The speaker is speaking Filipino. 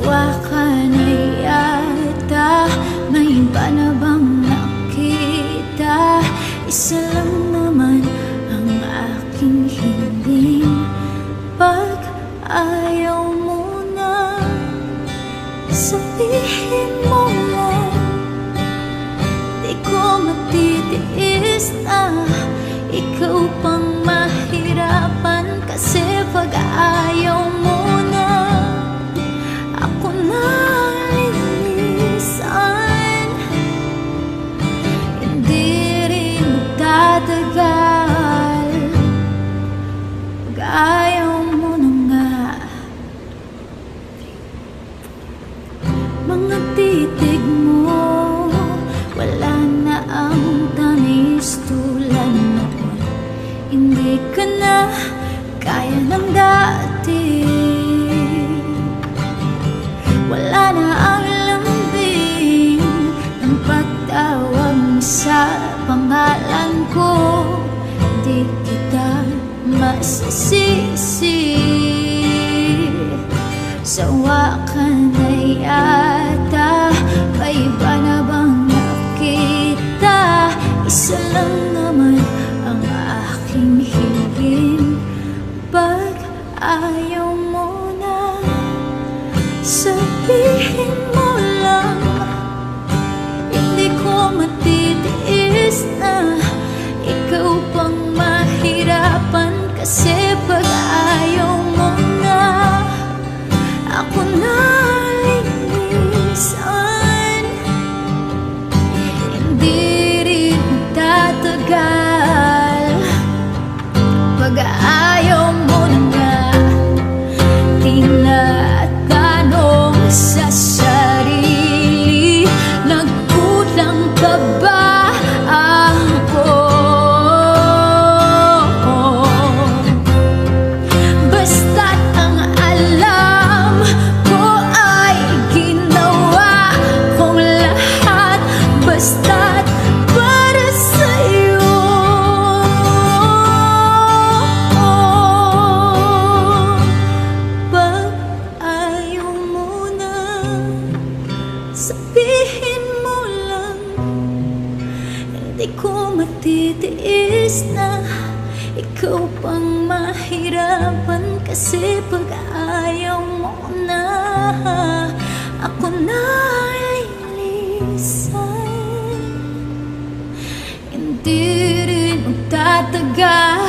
Sawa ka na yata, may iba na bang nakita? Isa lang naman ang aking hiling. Pag ayaw mo na, sabihin mo lang. Di ko matitiis na ikaw pang mahirapan. Kasi pag ayaw mo na, ako na lilisan. Hindi rin magtatagal. Pag ayaw mo na nga, mga titig mo wala na ang tamis tulad noon. Hindi ka na kaya ng dati. Wala na ang lambing ng pagtawag mo sa pangalan ko. Di kita masisisi. Sawa ka na yata, may iba na bang nakita? Isa lang naman ang aking hiling. Pag ayaw mo na, sabihin mo lang. Hindi ko matitiis na ikaw pang mahirapan. Kasi pag ayaw mo na, ako na lilisan. Hindi rin tatagal. Pag ayaw mo na nga, tinatanong sa sarili, nagkulang ka ba ako? Basta't ang alam ko ay ginawa kong lahat. Basta't para sa'yo. Pag ayaw mo na, sabihin mo lang. Hindi ko matitiis na ikaw pang mahirapan. Kasi pag ayaw mo na, ako na lilisan. Hindi rin magtatagal.